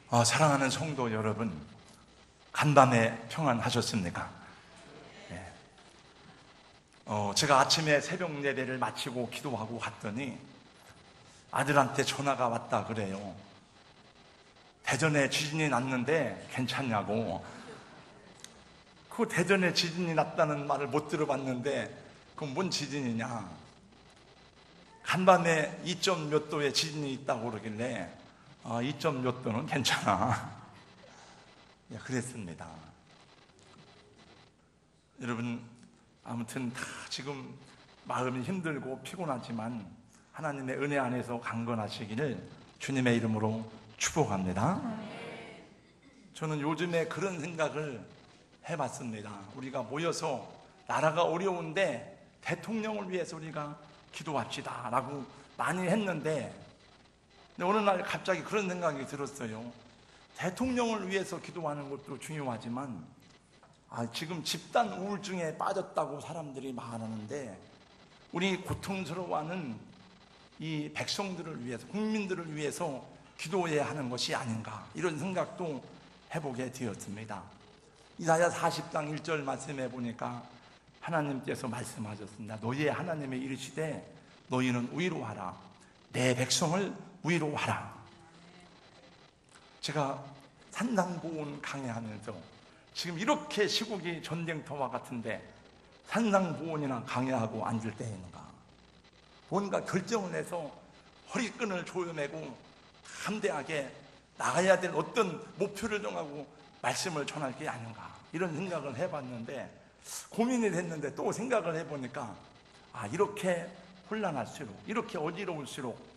사랑하는 성도 여러분, 간밤에 평안하셨습니까? 네. 제가 아침에 새벽 예배를 마치고 기도하고 갔더니 아들한테 전화가 왔다 그래요. 대전에 지진이 났는데 괜찮냐고. 그 대전에 지진이 났다는 말을 못 들어봤는데 그건 뭔 지진이냐. 간밤에 2점 몇 도의 지진이 있다고 그러길래 2점 몇 도는 괜찮아. 그랬습니다. 여러분, 아무튼 다 지금 마음이 힘들고 피곤하지만 하나님의 은혜 안에서 강건하시기를 주님의 이름으로 축복합니다. 저는 요즘에 그런 생각을 해봤습니다. 우리가 모여서 나라가 어려운데 대통령을 위해서 우리가 기도합시다 라고 많이 했는데 어느 날 갑자기 그런 생각이 들었어요. 대통령을 위해서 기도하는 것도 중요하지만 지금 집단 우울증에 빠졌다고 사람들이 말하는데 우리 고통스러워하는 이 백성들을 위해서, 국민들을 위해서 기도해야 하는 것이 아닌가, 이런 생각도 해보게 되었습니다. 이사야 40장 1절 말씀해 보니까 하나님께서 말씀하셨습니다. 너희의 하나님의 이르시되 너희는 위로하라, 내 백성을 위로하라. 제가 산상보훈 강해하면서 지금 이렇게 시국이 전쟁터와 같은데 산상보훈이나 강해하고 앉을 때 있는가? 뭔가 결정을 해서 허리끈을 조여매고 담대하게 나가야 될 어떤 목표를 정하고 말씀을 전할 게 아닌가, 이런 생각을 해봤는데 고민이 됐는데 또 생각을 해보니까 이렇게 혼란할수록, 이렇게 어지러울수록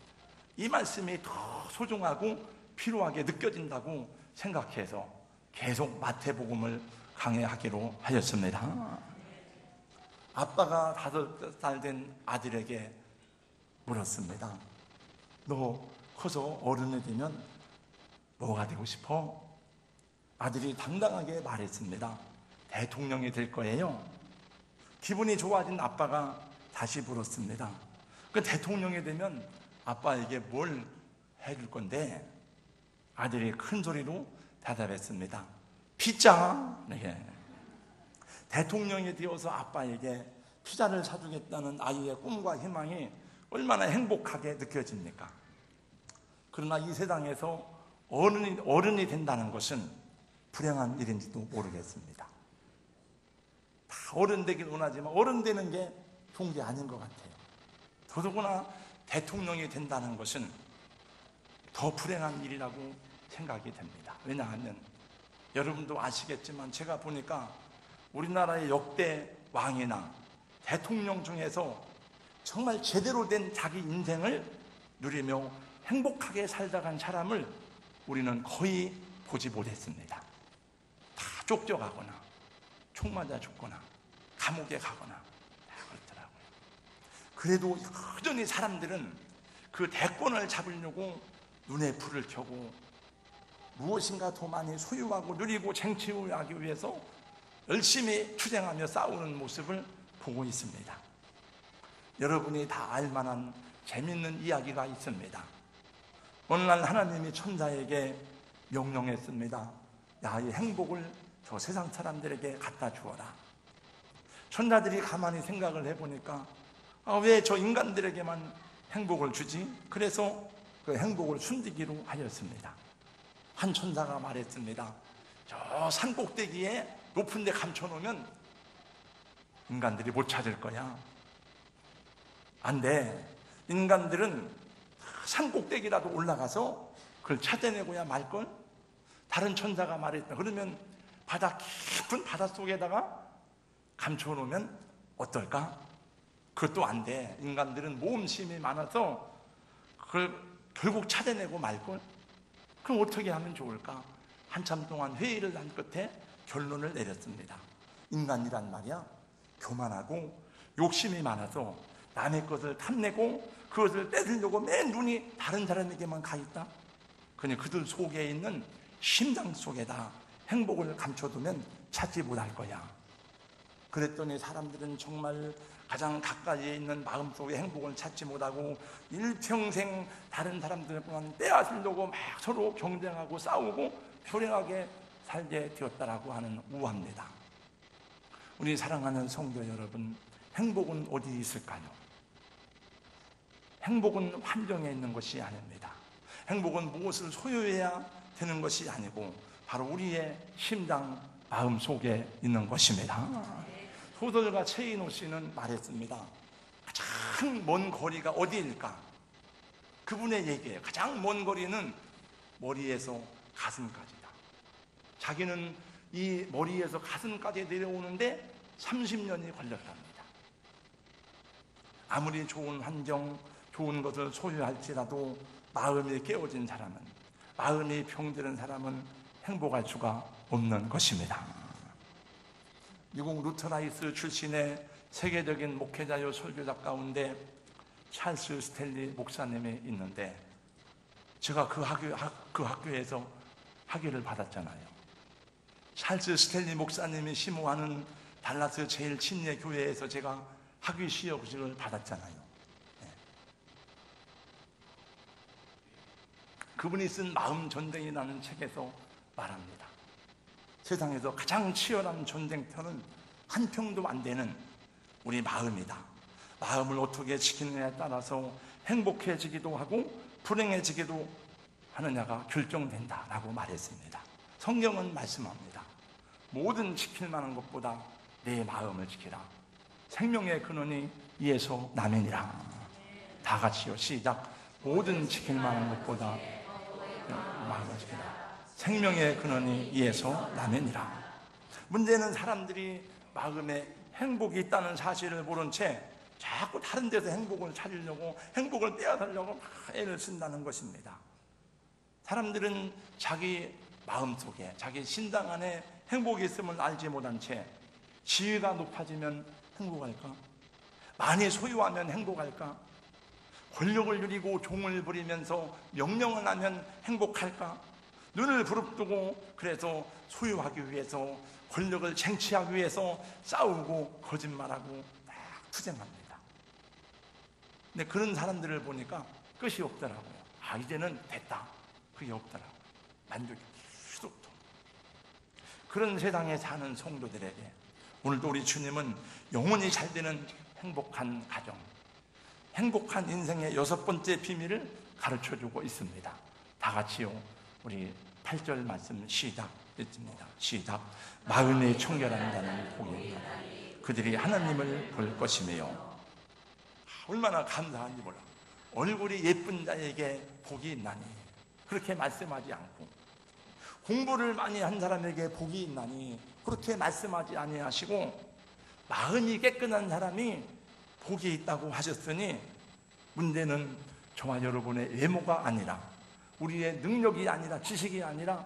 이 말씀이 더 소중하고 필요하게 느껴진다고 생각해서 계속 마태복음을 강해하기로 하였습니다. 아빠가 5살 된 아들에게 물었습니다. 너 커서 어른이 되면 뭐가 되고 싶어? 아들이 당당하게 말했습니다. 대통령이 될 거예요. 기분이 좋아진 아빠가 다시 물었습니다. 그 대통령이 되면 아빠에게 뭘 해줄 건데? 아들이 큰 소리로 대답했습니다. 피자. 네. 대통령이 되어서 아빠에게 피자를 사주겠다는 아이의 꿈과 희망이 얼마나 행복하게 느껴집니까? 그러나 이 세상에서 어른이 된다는 것은 불행한 일인지도 모르겠습니다. 다 어른 되길 원하지만 어른 되는 게 좋은 게 아닌 것 같아요. 더더구나 대통령이 된다는 것은 더 불행한 일이라고 생각이 됩니다. 왜냐하면 여러분도 아시겠지만 제가 보니까 우리나라의 역대 왕이나 대통령 중에서 정말 제대로 된 자기 인생을 누리며 행복하게 살다 간 사람을 우리는 거의 보지 못했습니다. 다 쫓겨가거나 총 맞아 죽거나 감옥에 가거나 그렇더라고요. 그래도 여전히 사람들은 그 대권을 잡으려고 눈에 불을 켜고 무엇인가 더 많이 소유하고 누리고 쟁취하기 위해서 열심히 투쟁하며 싸우는 모습을 보고 있습니다. 여러분이 다 알만한 재밌는 이야기가 있습니다. 어느 날 하나님이 천사에게 명령했습니다. 야, 이 행복을 저 세상 사람들에게 갖다 주어라. 천사들이 가만히 생각을 해보니까 왜 저 인간들에게만 행복을 주지? 그래서 그 행복을 숨기기로 하였습니다. 한 천사가 말했습니다. 저 산 꼭대기에 높은 데 감춰놓으면 인간들이 못 찾을 거야. 안 돼. 인간들은 산 꼭대기라도 올라가서 그걸 찾아내고야 말걸? 다른 천사가 말했다. 그러면 깊은 바닷속에다가 감춰놓으면 어떨까? 그것도 안 돼. 인간들은 모험심이 많아서 그걸 결국 찾아내고 말걸? 그럼 어떻게 하면 좋을까? 한참 동안 회의를 한 끝에 결론을 내렸습니다. 인간이란 말이야, 교만하고 욕심이 많아서 남의 것을 탐내고 그것을 뺏으려고 맨 눈이 다른 사람에게만 가 있다. 그냥 그들 속에 있는 심장 속에다 행복을 감춰두면 찾지 못할 거야. 그랬더니 사람들은 정말 가장 가까이에 있는 마음속의 행복을 찾지 못하고 일평생 다른 사람들만 빼앗으려고 막 서로 경쟁하고 싸우고 불행하게 살게 되었다라고 하는 우화입니다. 우리 사랑하는 성도 여러분, 행복은 어디 있을까요? 행복은 환경에 있는 것이 아닙니다. 행복은 무엇을 소유해야 되는 것이 아니고 바로 우리의 심장, 마음 속에 있는 것입니다. 소설가 최인호 씨는 말했습니다. 가장 먼 거리가 어디일까? 그분의 얘기예요. 가장 먼 거리는 머리에서 가슴까지다. 자기는 이 머리에서 가슴까지 내려오는데 30년이 걸렸답니다. 아무리 좋은 환경, 좋은 것을 소유할지라도 마음이 깨어진 사람은, 마음이 병드는 사람은 행복할 수가 없는 것입니다. 미국 루터라이스 출신의 세계적인 목회자요 설교자 가운데 찰스 스탠리 목사님이 있는데, 제가 그 학교에서 학위를 받았잖아요. 찰스 스탠리 목사님이 심호하는 달라스 제일 친례 교회에서 제가 학위 시험을 받았잖아요. 그분이 쓴 마음 전쟁이라는 책에서 말합니다. 세상에서 가장 치열한 전쟁터는 한 평도 안 되는 우리 마음이다. 마음을 어떻게 지키느냐에 따라서 행복해지기도 하고 불행해지기도 하느냐가 결정된다라고 말했습니다. 성경은 말씀합니다. 모든 지킬 만한 것보다 내 마음을 지키라. 생명의 근원이 이에서 나면이라. 다 같이요, 시작. 모든 지킬 만한 것보다 마음을 지키라. 생명의 근원이 이에서 나면이라. 문제는 사람들이 마음에 행복이 있다는 사실을 모른 채 자꾸 다른 데서 행복을 찾으려고, 행복을 빼앗으려고 막 애를 쓴다는 것입니다. 사람들은 자기 마음속에, 자기 신당 안에 행복이 있음을 알지 못한 채 지위가 높아지면 행복할까? 많이 소유하면 행복할까? 권력을 누리고 종을 부리면서 명령을 하면 행복할까? 눈을 부릅뜨고 그래서 소유하기 위해서, 권력을 쟁취하기 위해서 싸우고 거짓말하고 막 투쟁합니다. 근데 그런 사람들을 보니까 끝이 없더라고요. 아, 이제는 됐다. 그게 없더라고요. 만족이 수도 없고. 그런 세상에 사는 성도들에게 오늘도 우리 주님은 영원히 잘 되는 행복한 가정, 행복한 인생의 6번째 비밀을 가르쳐주고 있습니다. 다 같이요, 우리 8절 말씀 시작 읽습니다. 시작. 마음이 청결한 자는 복이 있다. 그들이 하나님을 볼 것이며. 얼마나 감사한지 몰라. 얼굴이 예쁜 자에게 복이 있나니, 그렇게 말씀하지 않고, 공부를 많이 한 사람에게 복이 있나니 그렇게 말씀하지 아니하시고, 마음이 깨끗한 사람이 복이 있다고 하셨으니, 문제는 저와 여러분의 외모가 아니라, 우리의 능력이 아니라, 지식이 아니라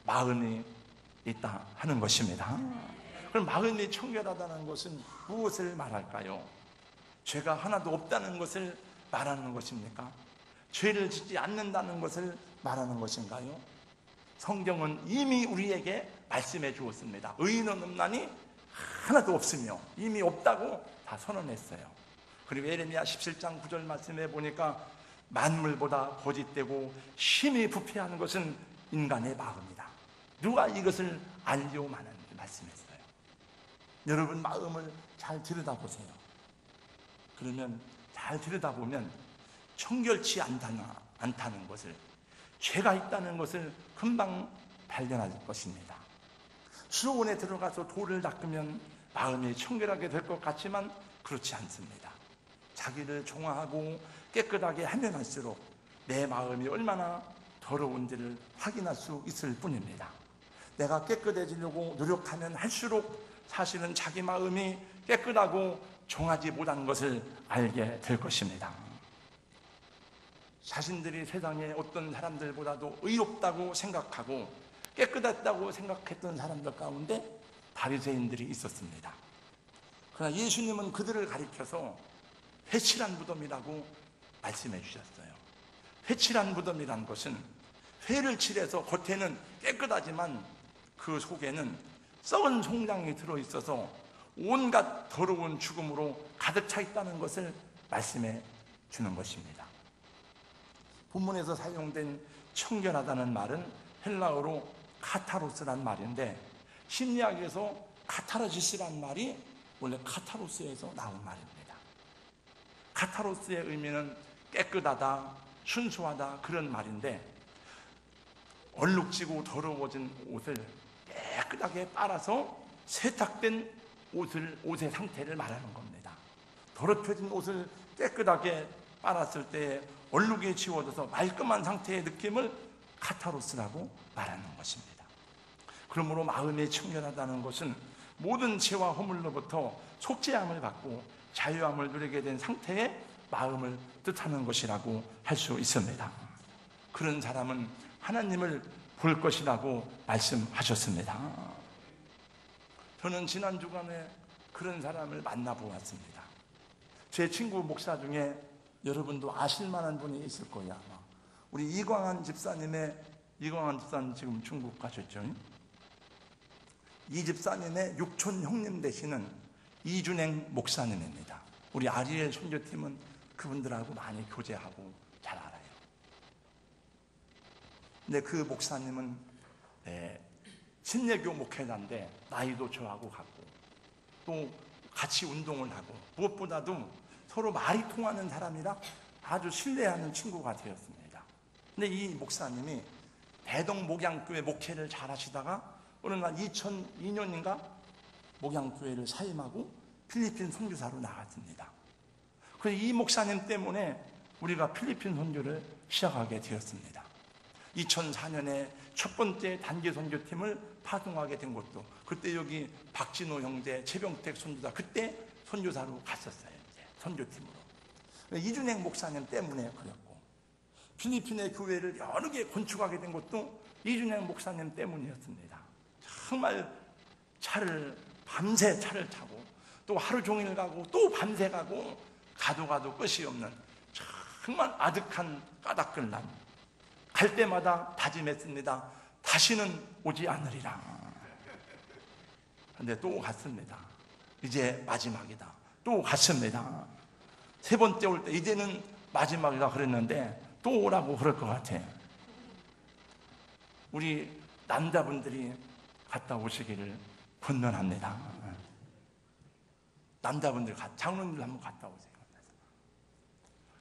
마음이 있다 하는 것입니다. 그럼 마음이 청결하다는 것은 무엇을 말할까요? 죄가 하나도 없다는 것을 말하는 것입니까? 죄를 짓지 않는다는 것을 말하는 것인가요? 성경은 이미 우리에게 말씀해 주었습니다. 의인은 없나니 하나도 없으며, 이미 없다고 다 선언했어요. 그리고 예레미야 17장 9절 말씀해 보니까 만물보다 거짓되고 심히 부패하는 것은 인간의 마음이다. 누가 이것을 알려마는 말씀했어요. 여러분 마음을 잘 들여다보세요. 그러면 잘 들여다보면 청결치 않다는 것을, 죄가 있다는 것을 금방 발견할 것입니다. 수도원에 들어가서 돌을 닦으면 마음이 청결하게 될 것 같지만 그렇지 않습니다. 자기를 정화하고 깨끗하게 하면 할수록 내 마음이 얼마나 더러운지를 확인할 수 있을 뿐입니다. 내가 깨끗해지려고 노력하면 할수록 사실은 자기 마음이 깨끗하고 정하지 못한 것을 알게 될 것입니다. 자신들이 세상에 어떤 사람들보다도 의롭다고 생각하고 깨끗했다고 생각했던 사람들 가운데 바리새인들이 있었습니다. 그러나 예수님은 그들을 가리켜서 회칠한 무덤이라고 말씀해 주셨어요. 회칠한 무덤이란 것은 회를 칠해서 겉에는 깨끗하지만 그 속에는 썩은 송장이 들어있어서 온갖 더러운 죽음으로 가득 차 있다는 것을 말씀해 주는 것입니다. 본문에서 사용된 청결하다는 말은 헬라어로 카타로스란 말인데, 심리학에서 카타르시스란 말이 원래 카타로스에서 나온 말입니다. 카타로스의 의미는 깨끗하다, 순수하다, 그런 말인데, 얼룩지고 더러워진 옷을 깨끗하게 빨아서 세탁된 옷의 상태를 말하는 겁니다. 더럽혀진 옷을 깨끗하게 빨았을 때 얼룩이 지워져서 말끔한 상태의 느낌을 카타로스라고 말하는 것입니다. 그러므로 마음이 청결하다는 것은 모든 죄와 허물로부터 속죄함을 받고 자유함을 누리게 된 상태의 마음을 뜻하는 것이라고 할 수 있습니다. 그런 사람은 하나님을 볼 것이라고 말씀하셨습니다. 저는 지난 주간에 그런 사람을 만나보았습니다. 제 친구 목사 중에 여러분도 아실 만한 분이 있을 거예요, 아마. 우리 이광환 집사님 지금 중국 가셨죠? 이 집사님의 육촌 형님 되시는 이준행 목사님입니다. 우리 아리엘 선교팀은 그분들하고 많이 교제하고 잘 알아요. 근데 그 목사님은 신예교 목회자인데 나이도 저하고 같고 또 같이 운동을 하고 무엇보다도 서로 말이 통하는 사람이라 아주 신뢰하는 친구가 되었습니다. 근데 이 목사님이 대동 목양교회 목회를 잘 하시다가 어느 날 2002년인가 목양교회를 사임하고 필리핀 선교사로 나갔습니다. 그래서 이 목사님 때문에 우리가 필리핀 선교를 시작하게 되었습니다. 2004년에 첫 번째 단기 선교팀을 파송하게 된 것도 그때 여기 박진호 형제, 최병택 선교사 그때 선교사로 갔었어요. 선교팀으로. 이준행 목사님 때문에 그랬고, 필리핀의 교회를 여러 개 건축하게 된 것도 이준행 목사님 때문이었습니다. 정말 밤새 차를 타고 또 하루 종일 가고 또 밤새 가고 가도 끝이 없는 정말 아득한 까닭글남. 갈 때마다 다짐했습니다. 다시는 오지 않으리라. 근데 또 갔습니다. 이제 마지막이다. 또 갔습니다. 세 번째 올 때 이제는 마지막이다 그랬는데 또 오라고 그럴 것 같아. 우리 남자분들이 갔다 오시기를 권면합니다. 남자분들 장로님들 한번 갔다 오세요.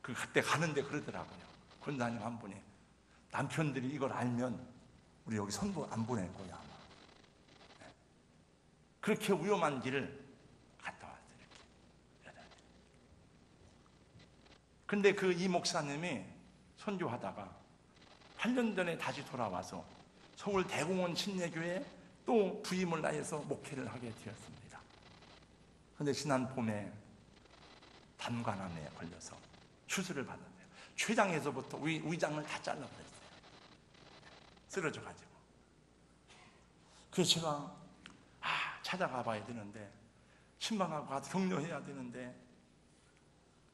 그때 가는데 그러더라고요. 권사님 한 분이 남편들이 이걸 알면 우리 여기 선도 안 보낼 거야 아마. 그렇게 위험한 길을 갔다 왔어요. 이렇게. 근데 그 이 목사님이 선교하다가 8년 전에 다시 돌아와서 서울 대공원 신예교회에 또 부임을 나해서 목회를 하게 되었습니다. 그런데 지난 봄에 담관암에 걸려서 수술을 받았어요. 췌장에서부터 위장을 다 잘라버렸어요. 쓰러져가지고. 그래서 제가 찾아가 봐야 되는데 신방하고 가서 격려해야 되는데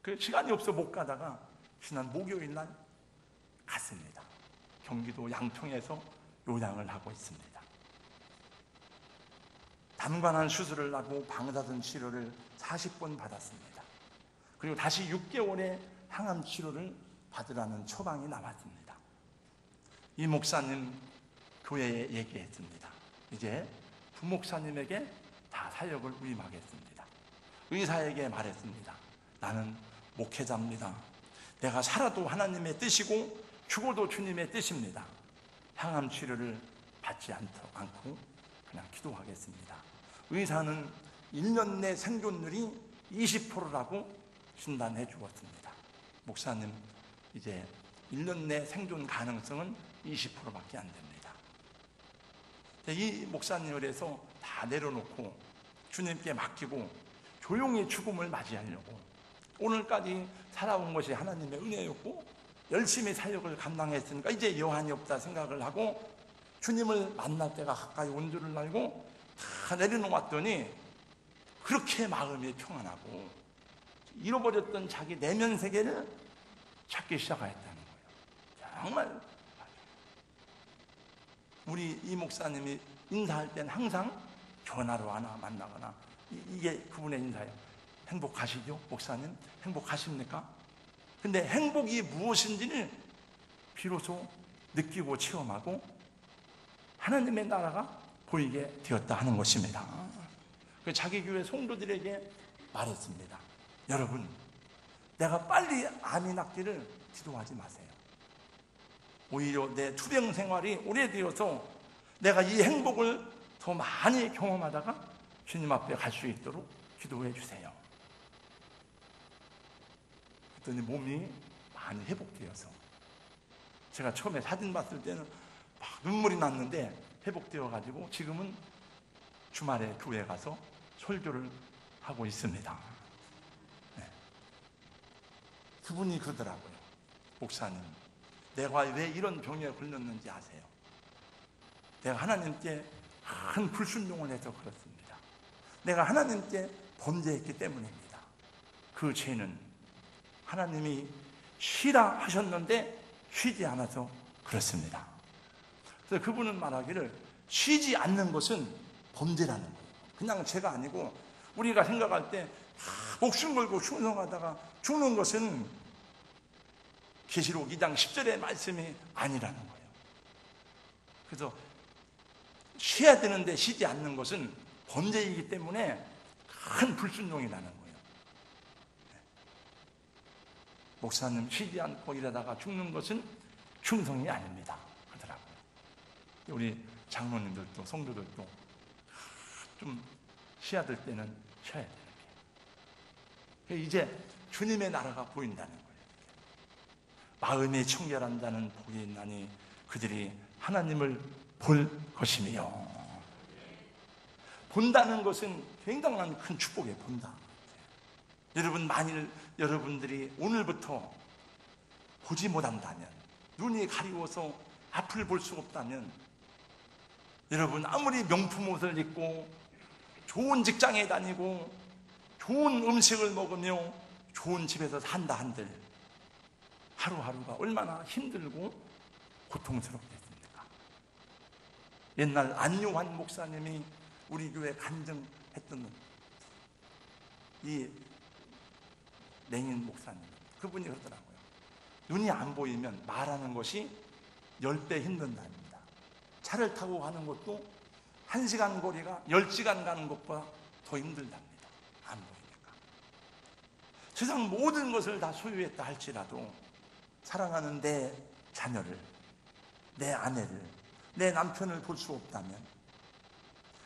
그 시간이 없어 못 가다가 지난 목요일 날 갔습니다. 경기도 양평에서 요양을 하고 있습니다. 담관한 수술을 하고 방사선 치료를 40번 받았습니다. 그리고 다시 6개월의 항암 치료를 받으라는 처방이 나왔습니다. 이 목사님 교회에 얘기했습니다. 이제 부목사님에게 다 사역을 위임하겠습니다. 의사에게 말했습니다. 나는 목회자입니다. 내가 살아도 하나님의 뜻이고 죽어도 주님의 뜻입니다. 항암 치료를 받지 않고 그냥 기도하겠습니다. 의사는 1년 내 생존율이 20%라고 진단해 주었습니다. 목사님 이제 1년 내 생존 가능성은 20%밖에 안 됩니다. 이 목사님을 해서 다 내려놓고 주님께 맡기고 조용히 죽음을 맞이하려고 오늘까지 살아온 것이 하나님의 은혜였고 열심히 사역을 감당했으니까 이제 여한이 없다 생각을 하고 주님을 만날 때가 가까이 온 줄을 알고 다 내려놓았더니 그렇게 마음이 평안하고 잃어버렸던 자기 내면 세계를 찾기 시작하였다는 거예요. 정말 우리 이 목사님이 인사할 때는 항상 전화로 하나 만나거나 이게 그분의 인사예요. 행복하시죠? 목사님? 행복하십니까? 근데 행복이 무엇인지를 비로소 느끼고 체험하고 하나님의 나라가 보이게 되었다 하는 것입니다. 자기 교회 성도들에게 말했습니다. 여러분, 내가 빨리 암이 낫기를 기도하지 마세요. 오히려 내 투병 생활이 오래되어서 내가 이 행복을 더 많이 경험하다가 주님 앞에 갈 수 있도록 기도해 주세요. 그랬더니 몸이 많이 회복되어서, 제가 처음에 사진 봤을 때는 막 눈물이 났는데 회복되어 가지고 지금은 주말에 교회 가서 설교를 하고 있습니다. 네. 그분이 그러더라고요. 목사님, 내가 왜 이런 병에 걸렸는지 아세요? 내가 하나님께 큰 불순종을 해서 그렇습니다. 내가 하나님께 범죄했기 때문입니다. 그 죄는 하나님이 쉬라 하셨는데 쉬지 않아서 그렇습니다. 그래서 그분은 말하기를 쉬지 않는 것은 범죄라는 거예요. 그냥 죄가 아니고 우리가 생각할 때 목숨 걸고 충성하다가 죽는 것은 계시록 2장 10절의 말씀이 아니라는 거예요. 그래서 쉬어야 되는데 쉬지 않는 것은 범죄이기 때문에 큰 불순종이라는 거예요. 목사님, 쉬지 않고 일하다가 죽는 것은 충성이 아닙니다 하더라고요. 우리 장로님들도 성도들도 좀 쉬어야 될 때는 쉬어야 되는 게, 이제 주님의 나라가 보인다는 거예요. 마음이 청결한 자는 복이 있나니 그들이 하나님을 볼 것이며. 본다는 것은 굉장한 큰 축복이에요. 본다. 여러분, 만일 여러분들이 오늘부터 보지 못한다면, 눈이 가리워서 앞을 볼 수 없다면, 여러분 아무리 명품 옷을 입고 좋은 직장에 다니고 좋은 음식을 먹으며 좋은 집에서 산다 한들 하루하루가 얼마나 힘들고 고통스럽겠습니까? 옛날 안요한 목사님이 우리 교회 간증했던 이 맹인 목사님, 그분이 그러더라고요. 눈이 안 보이면 말하는 것이 10배 힘든답니다. 차를 타고 가는 것도 1시간 거리가 10시간 가는 것보다 더 힘들답니다. 안 보이니까. 세상 모든 것을 다 소유했다 할지라도 사랑하는 내 자녀를, 내 아내를, 내 남편을 볼 수 없다면,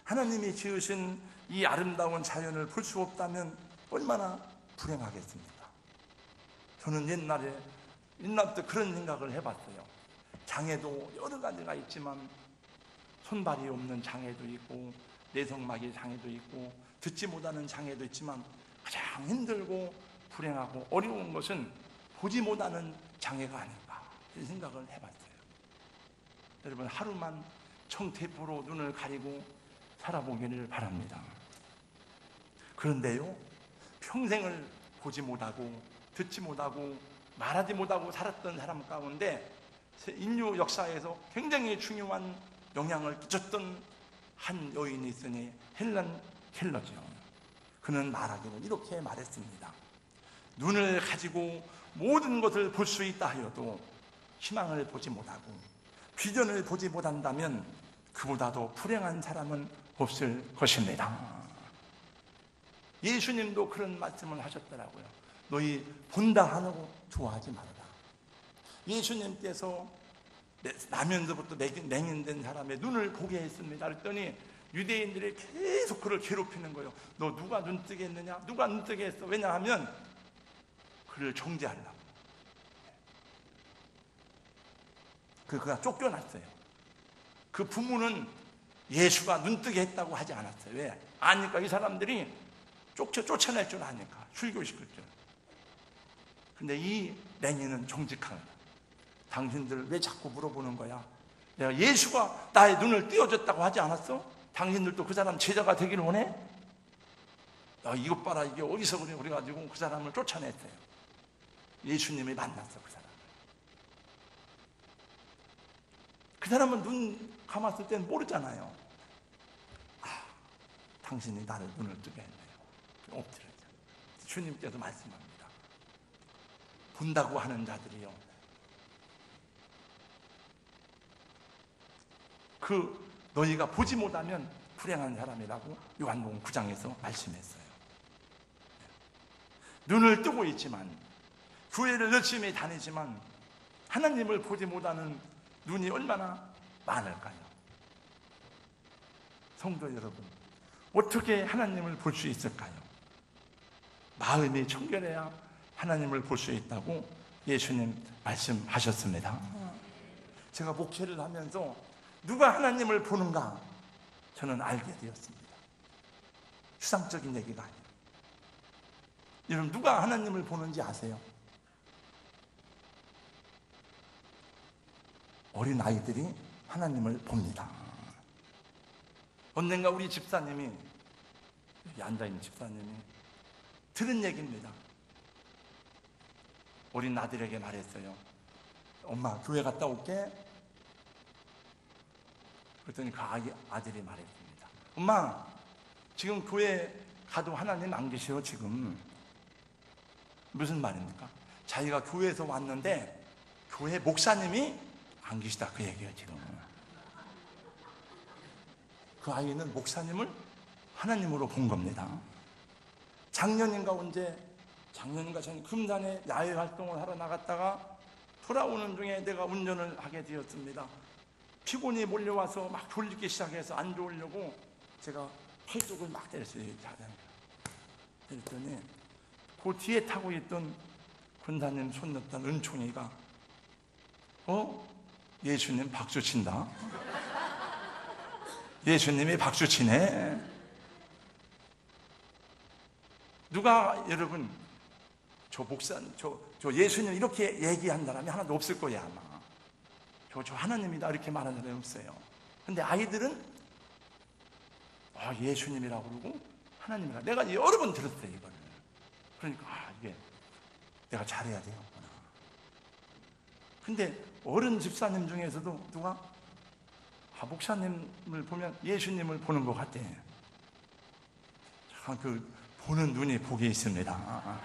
하나님이 지으신 이 아름다운 자연을 볼 수 없다면 얼마나 불행하겠습니까? 저는 옛날부터 그런 생각을 해봤어요. 장애도 여러 가지가 있지만 손발이 없는 장애도 있고 내성마비 장애도 있고 듣지 못하는 장애도 있지만 가장 힘들고 불행하고 어려운 것은 보지 못하는 장애가 아닌가, 이런 생각을 해봤어요. 여러분, 하루만 청테이프로 눈을 가리고 살아보기를 바랍니다. 그런데요, 평생을 보지 못하고 듣지 못하고 말하지 못하고 살았던 사람 가운데 인류 역사에서 굉장히 중요한 영향을 끼쳤던 한 여인이 있으니 헬런 켈러죠. 그는 말하기를 이렇게 말했습니다. 눈을 가지고 모든 것을 볼 수 있다 하여도 희망을 보지 못하고 비전을 보지 못한다면 그보다 더 불행한 사람은 없을 것입니다. 예수님도 그런 말씀을 하셨더라고요. 너희 본다 하고 좋아하지 말아라. 예수님께서 나면서부터 맹인된 사람의 눈을 보게 했습니다. 그랬더니 유대인들이 계속 그를 괴롭히는 거예요. 너 누가 눈뜨게 했느냐? 누가 눈뜨게 했어? 왜냐하면 그를 정죄하려고. 그가 쫓겨났어요. 그 부모는 예수가 눈뜨게 했다고 하지 않았어요. 왜? 아니까 이 사람들이 쫓아낼 줄 아니까, 출교시킬 줄. 근데 이 맹인은 정직한 거야. 당신들 왜 자꾸 물어보는 거야? 내가 예수가 나의 눈을 띄워줬다고 하지 않았어? 당신들도 그 사람 제자가 되기를 원해? 야, 이것 봐라, 이게 어디서 그래? 그래가지고 그 사람을 쫓아냈어요. 예수님이 만났어, 그 사람을. 그 사람은 눈 감았을 땐 모르잖아요. 당신이 나를 눈을 뜨게 했네요. 엎드려져. 주님께서 말씀합니다. 본다고 하는 자들이요, 그 너희가 보지 못하면 불행한 사람이라고 요한복음 9장에서 말씀했어요. 눈을 뜨고 있지만, 교회를 열심히 다니지만 하나님을 보지 못하는 눈이 얼마나 많을까요? 성도 여러분, 어떻게 하나님을 볼 수 있을까요? 마음이 청결해야 하나님을 볼 수 있다고 예수님 말씀하셨습니다. 제가 목회를 하면서 누가 하나님을 보는가 저는 알게 되었습니다. 추상적인 얘기가 아니에요. 여러분, 누가 하나님을 보는지 아세요? 어린 아이들이 하나님을 봅니다. 언젠가 우리 집사님이, 여기 앉아있는 집사님이 들은 얘기입니다. 어린 아들에게 말했어요. 엄마, 교회 갔다 올게. 그랬더니 그 아들이 말했습니다. 엄마, 지금 교회 가도 하나님 안 계셔 지금. 무슨 말입니까? 자기가 교회에서 왔는데 교회 목사님이 안 계시다, 그 얘기예요 지금. 그 아이는 목사님을 하나님으로 본 겁니다. 작년인가 저는 금산에 야외 활동을 하러 나갔다가 돌아오는 중에 내가 운전을 하게 되었습니다. 피곤이 몰려와서 막 졸리기 시작해서 안 좋으려고 제가 팔뚝을 막 때렸어요. 그랬더니 그 뒤에 타고 있던 권사님 손녀딸 은총이가 예수님 박수 친다. 예수님이 박수 치네. 누가, 여러분, 저 예수님 이렇게 얘기한 사람이 하나도 없을 거예요 아마. 저 하나님이다 이렇게 말하는 사람이 없어요. 근데 아이들은 예수님이라고 그러고 하나님이라고. 내가 여러 번 들었어요 이거를. 그러니까 이게 내가 잘해야 되겠구나. 근데 어른 집사님 중에서도 누가 목사님을 보면 예수님을 보는 것 같아. 참 그 보는 눈이 복이 있습니다.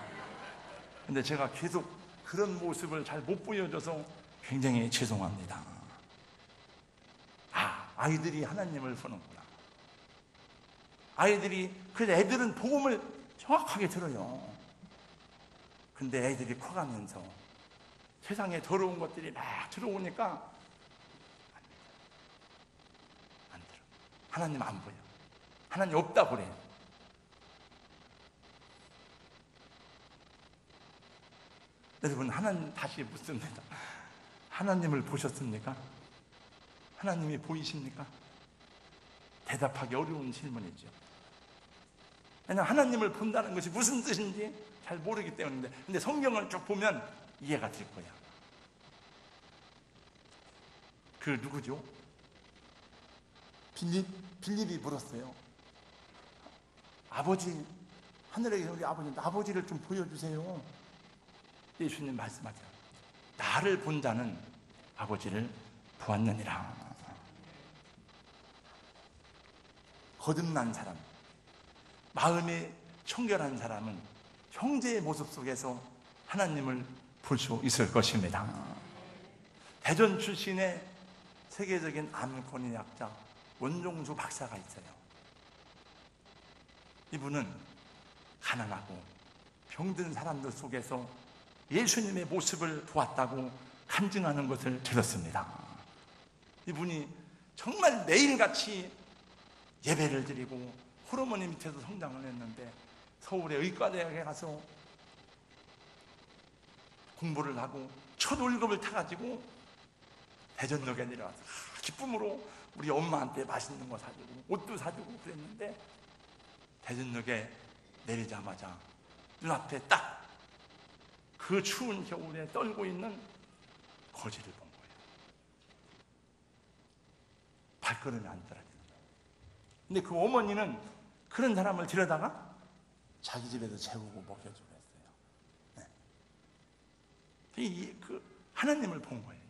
근데 제가 계속 그런 모습을 잘 못 보여줘서 굉장히 죄송합니다. 아이들이 하나님을 보는구나. 그래서 애들은 복음을 정확하게 들어요. 근데 애들이 커가면서 세상에 더러운 것들이 막 들어오니까 안 들어. 하나님 안 보여. 하나님 없다 그래. 여러분, 하나님 다시 묻습니다. 하나님을 보셨습니까? 하나님이 보이십니까? 대답하기 어려운 질문이죠. 왜냐하면 하나님을 본다는 것이 무슨 뜻인지 잘 모르기 때문인데, 근데 성경을 쭉 보면 이해가 될 거야. 그 누구죠? 빌립이 물었어요. 아버지, 하늘에 계신 우리 아버지를 좀 보여주세요. 예수님 말씀하죠. 나를 본 자는 아버지를 보았느니라. 거듭난 사람, 마음이 청결한 사람은 형제의 모습 속에서 하나님을 볼 수 있을 것입니다. 대전 출신의 세계적인 암권의학자 원종수 박사가 있어요. 이분은 가난하고 병든 사람들 속에서 예수님의 모습을 보았다고 간증하는 것을 들었습니다. 이분이 정말 매일같이 예배를 드리고 호르몬이 밑에서 성장을 했는데 서울의 의과대학에 가서 공부를 하고 첫 월급을 타가지고 대전역에 내려와서 기쁨으로 우리 엄마한테 맛있는 거 사주고 옷도 사주고 그랬는데 대전역에 내리자마자 눈앞에 딱 그 추운 겨울에 떨고 있는 거지를 본 거예요. 발걸음이 안 떨어지는 거예요. 근데 그 어머니는 그런 사람을 데려다가 자기 집에서 재우고 먹여주고 했어요. 네. 하나님을 본 거예요.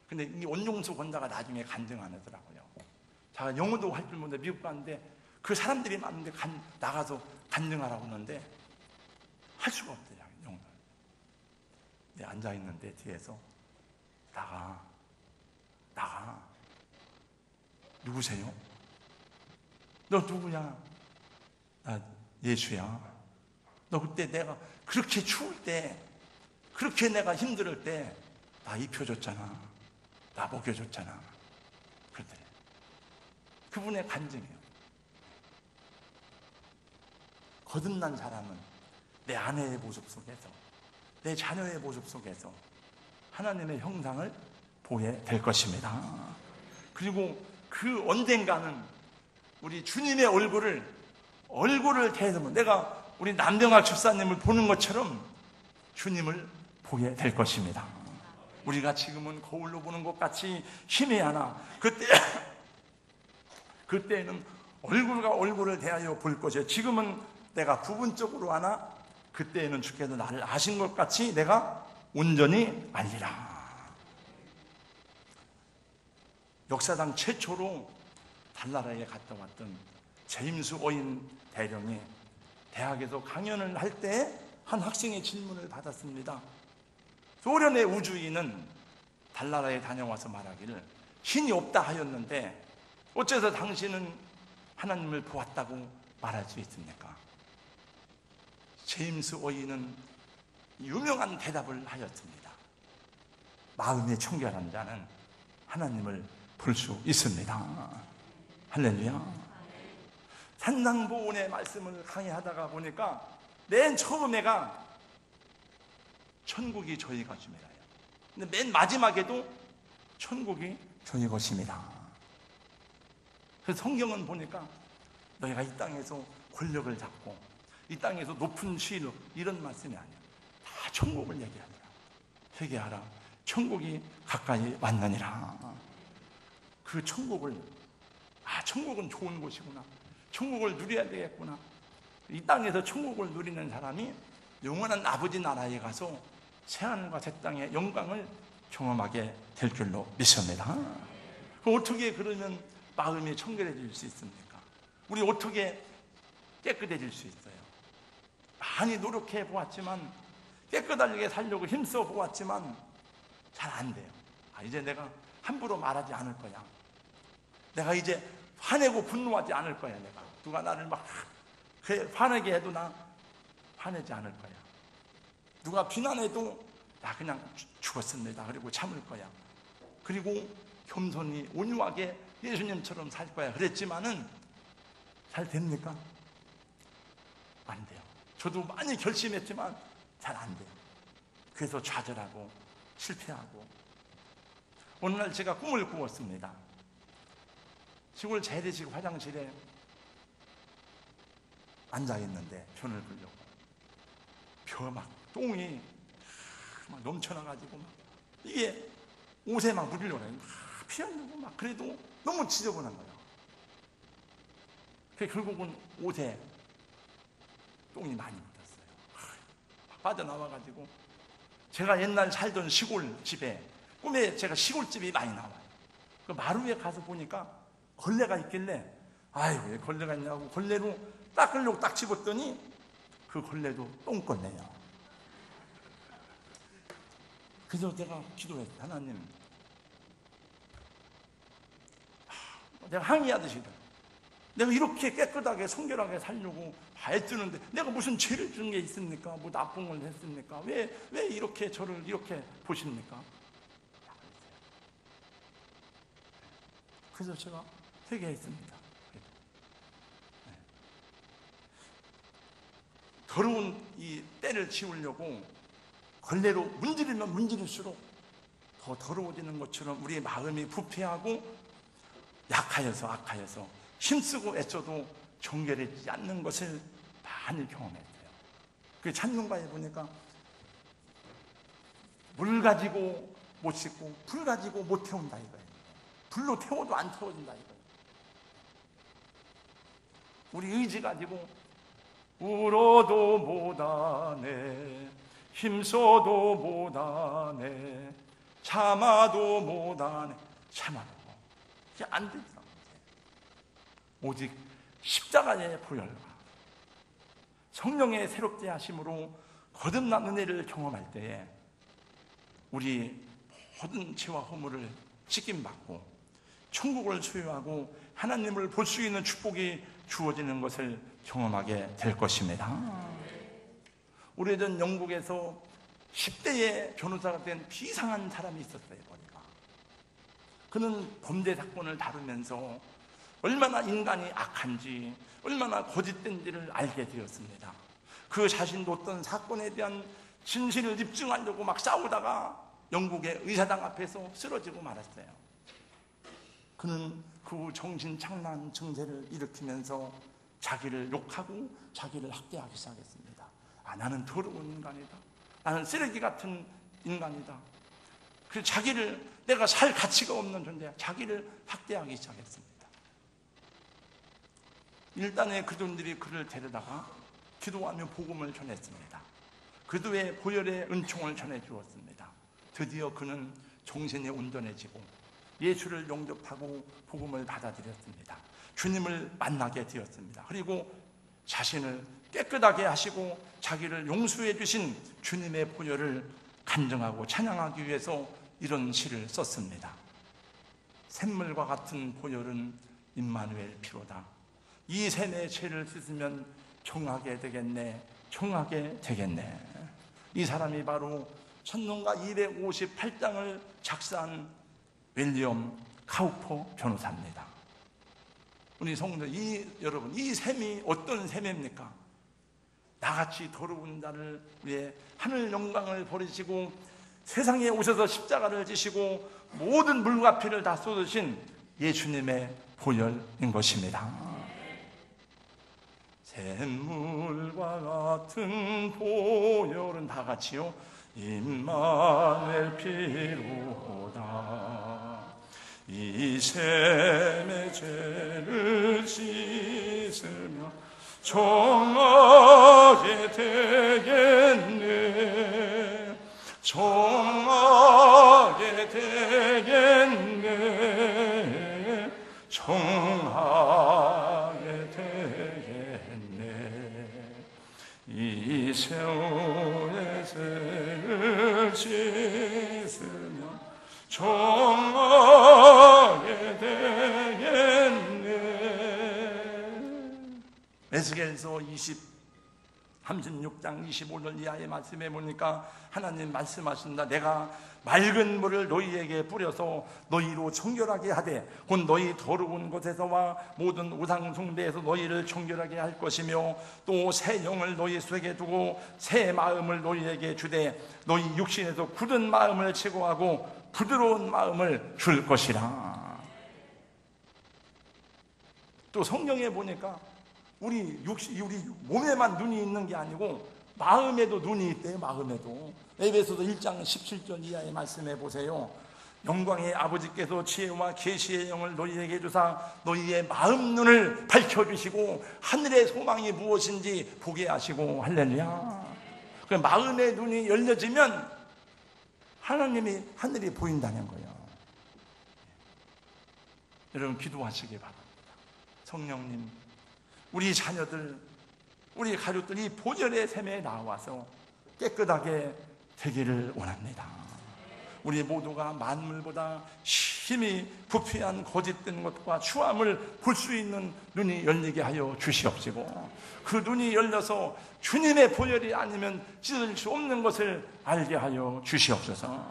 근데 이 원종수 권자가 나중에 간증하더라고요. 자가 영어도 할 줄 모르는데 미국 갔는데 그 사람들이 많은데 나가서 간증하라고 하는데 할 수가 없대요. 앉아있는데 뒤에서 나가. 누구세요? 너 누구냐? 나 예수야. 너 그때 내가 그렇게 추울 때, 그렇게 내가 힘들 때 나 입혀줬잖아. 나 먹여줬잖아. 그랬더니 그분의 간증이에요. 거듭난 사람은 내 아내의 모습 속에서, 내 자녀의 모습 속에서 하나님의 형상을 보게 될 것입니다. 그리고 그 언젠가는 우리 주님의 얼굴을 대하면 내가 우리 남병학 집사님을 보는 것처럼 주님을 보게 될 것입니다. 우리가 지금은 거울로 보는 것 같이 힘이 하나 그때는 얼굴과 얼굴을 대하여 볼 것이에요. 지금은 내가 부분적으로 하나 그때에는 주께서 나를 아신 것 같이 내가 온전히 알리라. 역사상 최초로 달나라에 갔다 왔던 제임스 오인 대령이 대학에서 강연을 할 때 한 학생의 질문을 받았습니다. 소련의 우주인은 달나라에 다녀와서 말하기를 신이 없다 하였는데 어째서 당신은 하나님을 보았다고 말할 수 있습니까? 제임스 오인은 유명한 대답을 하였습니다. 마음이 청결한 자는 하나님을 볼 수 있습니다. 할렐루야. 산상보훈의 말씀을 강의하다가 보니까 맨 처음에가 천국이 저희 것입니다. 근데 맨 마지막에도 천국이 저희 것입니다. 그래서 성경은 보니까 너희가 이 땅에서 권력을 잡고 이 땅에서 높은 지위로 이런 말씀이 아니야. 다 천국을 얘기하더라. 회개하라. 천국이 가까이 왔느니라. 그 천국을, 천국은 좋은 곳이구나. 천국을 누려야 되겠구나. 이 땅에서 천국을 누리는 사람이 영원한 아버지 나라에 가서 새하늘과 새 땅의 영광을 경험하게 될 줄로 믿습니다. 어떻게 그러면 마음이 청결해질 수 있습니까? 우리 어떻게 깨끗해질 수 있어요? 많이 노력해 보았지만, 깨끗하게 살려고 힘써 보았지만 잘 안 돼요. 이제 내가 함부로 말하지 않을 거야. 내가 이제 화내고 분노하지 않을 거야. 내가 누가 나를 막 화내게 해도 나 화내지 않을 거야. 누가 비난해도 나 그냥 죽었습니다. 그리고 참을 거야. 그리고 겸손히 온유하게 예수님처럼 살 거야. 그랬지만은 잘 됩니까? 안 돼요. 저도 많이 결심했지만 잘 안 돼요. 그래서 좌절하고 실패하고. 어느 날 제가 꿈을 꾸었습니다. 시골 재래식 화장실에 앉아있는데 변을 보려고 막 똥이 막 넘쳐나가지고 막 이게 옷에 막 묻으려고 해요. 피 흘리고 막. 그래도 너무 지저분한 거예요. 그래서 결국은 옷에 똥이 많이 묻었어요. 막 빠져나와가지고 제가 옛날 살던 시골 집에, 꿈에 제가 시골집이 많이 나와요. 그 마루에 가서 보니까 걸레가 있길래, 아이고 왜 걸레가 있냐고 걸레로 닦으려고 딱 집었더니 그 걸레도 똥걸레예요. 그래서 제가 기도했어요. 하나님, 내가 항의하듯이 내가 이렇게 깨끗하게 성결하게 살려고 애쓰는데 내가 무슨 죄를 지은 게 있습니까? 뭐 나쁜 걸 했습니까? 왜 이렇게 저를 이렇게 보십니까? 그래서 제가 회개했습니다. 더러운 이 때를 치우려고 걸레로 문지르면 문지를수록 더 더러워지는 것처럼 우리의 마음이 부패하고 약하여서 힘쓰고 애써도 정결해지지 않는 것을 많이 경험했어요. 그 찬송가에 보니까 물 가지고 못 씻고 불 가지고 못 태운다 이거예요. 불로 태워도 안 태워진다 이거예요. 우리 의지 가지고 울어도 못하네, 힘써도 못하네, 참아도 못하네. 참아도 이게 안 된다. 오직 십자가의 보혈과 성령의 새롭게 하심으로 거듭난 은혜를 경험할 때에 우리 모든 죄와 허물을 씻김받고 천국을 소유하고 하나님을 볼 수 있는 축복이 주어지는 것을 경험하게 될 것입니다. 오래전 영국에서 10대의 변호사가 된 비상한 사람이 있었어요. 보니까 그는 범죄 사건을 다루면서 얼마나 인간이 악한지, 얼마나 거짓된지를 알게 되었습니다. 그 자신도 어떤 사건에 대한 진실을 입증하려고 막 싸우다가 영국의 의사당 앞에서 쓰러지고 말았어요. 그는 그 정신착란 증세를 일으키면서 자기를 욕하고 자기를 학대하기 시작했습니다. 나는 더러운 인간이다. 나는 쓰레기 같은 인간이다. 그래서 자기를, 내가 살 가치가 없는 존재야. 자기를 학대하기 시작했습니다. 일단에 그들이 그를 데려다가 기도하며 복음을 전했습니다. 그들의 보혈의 은총을 전해주었습니다. 드디어 그는 정신이 온전해지고 예수를 영접하고 복음을 받아들였습니다. 주님을 만나게 되었습니다. 그리고 자신을 깨끗하게 하시고 자기를 용서해 주신 주님의 보혈을 간증하고 찬양하기 위해서 이런 시를 썼습니다. 샘물과 같은 보혈은 임마누엘 피로다. 이 샘의 죄를 씻으면 청하게 되겠네. 청하게 되겠네. 이 사람이 바로 천론가 258장을 작사한 윌리엄 카우퍼 변호사입니다. 우리 성도 여러분, 이 샘이 어떤 샘입니까? 나같이 더러운 자를 위해 하늘 영광을 버리시고 세상에 오셔서 십자가를 지시고 모든 물과 피를 다 쏟으신 예수님의 보혈인 것입니다. 샘물과 같은 보혈은 다 같이요. 임마누엘 피로다. 이 샘의 죄를 씻으며 정하게 되겠네. 정하게 되겠네. 정하게 되겠네. 이 세월의 죄를 씻으며 정하게 되겠네. 에스겔서 36장 25절 이하의 말씀에 보니까 하나님 말씀하신다. 내가 맑은 물을 너희에게 뿌려서 너희로 청결하게 하되 곧 너희 더러운 곳에서와 모든 우상 숭배에서 너희를 청결하게 할 것이며 또 새 영을 너희 속에 두고 새 마음을 너희에게 주되 너희 육신에서 굳은 마음을 제거하고 부드러운 마음을 줄 것이라. 또 성경에 보니까 우리 몸에만 눈이 있는 게 아니고 마음에도 눈이 있대요. 마음에도. 에베소서 1장 17절 이하의 말씀해 보세요. 영광의 아버지께서 지혜와 계시의 영을 너희에게 주사 너희의 마음 눈을 밝혀주시고 하늘의 소망이 무엇인지 보게 하시고. 할렐루야. 그 마음의 눈이 열려지면 하나님이 하늘이 보인다는 거예요. 여러분 기도하시기 바랍니다. 성령님, 우리 자녀들, 우리 가족들 이 보혈의 샘에 나와서 깨끗하게 되기를 원합니다. 우리 모두가 만물보다 심히 부패한 거짓된 것과 추함을 볼 수 있는 눈이 열리게 하여 주시옵시고 그 눈이 열려서 주님의 보혈이 아니면 찢을 수 없는 것을 알게 하여 주시옵소서.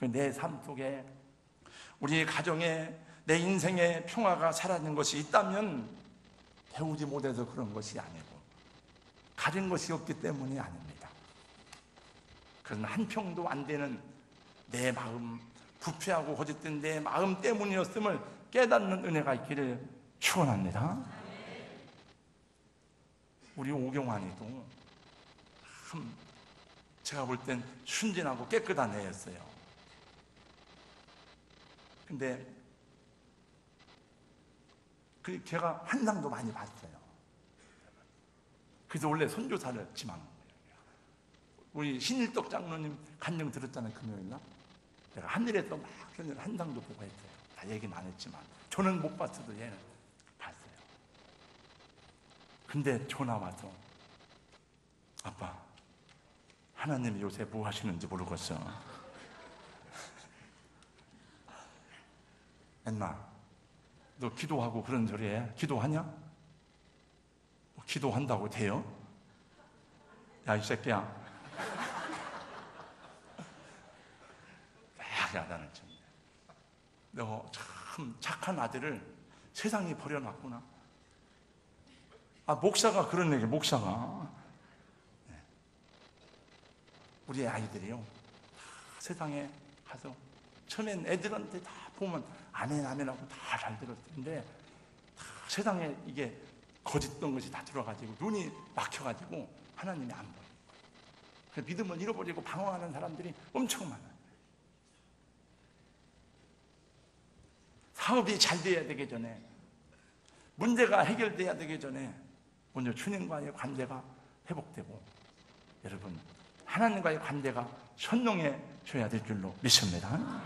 내 삶 속에 우리 가정에 내 인생에 평화가 사라진 것이 있다면 배우지 못해서 그런 것이 아니고 가진 것이 없기 때문이 아닙니다. 그런 한 평도 안 되는 내 마음, 부패하고 거짓된 내 마음 때문이었음을 깨닫는 은혜가 있기를 축원합니다. 우리 오경환이도 참 제가 볼 땐 순진하고 깨끗한 애였어요. 근데 걔가 환상도 많이 봤어요. 그래서 원래 선교사를 했지만 우리 신일덕 장로님 간증 들었잖아요. 금요일날 내가 하늘에서 막 환상도 보고 했어요. 다 얘기는 안 했지만 저는 못 봤어도 얘는 봤어요. 근데 전화 와서 아빠, 하나님이 요새 뭐 하시는지 모르겠어. 엔나, 너 기도하고 그런 소리 해? 기도하냐? 기도한다고 돼요? 야, 이 새끼야. 막 야단을 쳤네. 너 참 착한 아들을 세상에 버려놨구나. 목사가 그런 얘기, 목사가. 우리 아이들이요, 세상에 가서 처음엔 애들한테 다 보면 아멘하고 다 잘 들었는데 세상에 이게 거짓된 것이 다 들어가지고 눈이 막혀가지고 하나님이 안 보여요. 그래서 믿음을 잃어버리고 방황하는 사람들이 엄청 많아요. 사업이 잘 돼야 되기 전에, 문제가 해결돼야 되기 전에 먼저 주님과의 관계가 회복되고, 여러분 하나님과의 관계가 선명해져야 될 줄로 믿습니다.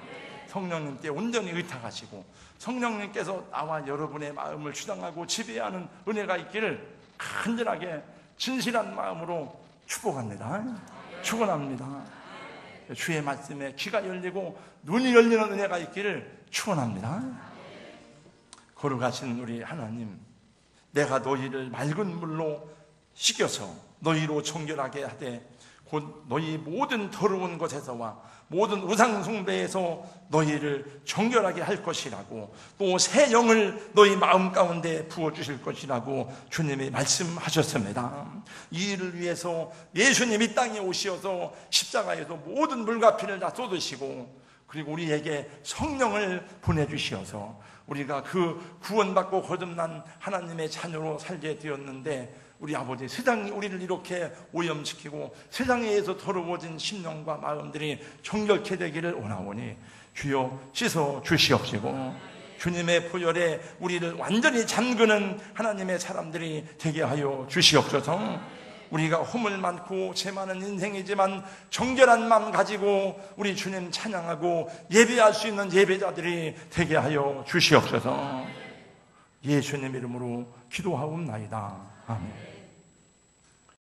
성령님께 온전히 의탁하시고 성령님께서 나와 여러분의 마음을 주장하고 지배하는 은혜가 있기를 간절하게 진실한 마음으로 축복합니다. 축원합니다. 주의 말씀에 귀가 열리고 눈이 열리는 은혜가 있기를 축원합니다. 걸어가신 우리 하나님, 내가 너희를 맑은 물로 씻겨서 너희로 정결하게 하되 곧 너희 모든 더러운 것에서와 모든 우상 숭배에서 너희를 정결하게 할 것이라고, 또 새 영을 너희 마음 가운데 부어주실 것이라고 주님이 말씀하셨습니다. 이 일을 위해서 예수님이 땅에 오시어서 십자가에서 모든 물과 피를 다 쏟으시고, 그리고 우리에게 성령을 보내주시어서 우리가 그 구원받고 거듭난 하나님의 자녀로 살게 되었는데, 우리 아버지, 세상이 우리를 이렇게 오염시키고 세상에 의해서 더러워진 심령과 마음들이 정결케 되기를 원하오니 주여 씻어 주시옵시고, 주님의 보혈에 우리를 완전히 잠그는 하나님의 사람들이 되게 하여 주시옵소서. 우리가 허물 많고 죄 많은 인생이지만 정결한 마음 가지고 우리 주님 찬양하고 예배할 수 있는 예배자들이 되게 하여 주시옵소서. 예수님 이름으로 기도하옵나이다. 아멘.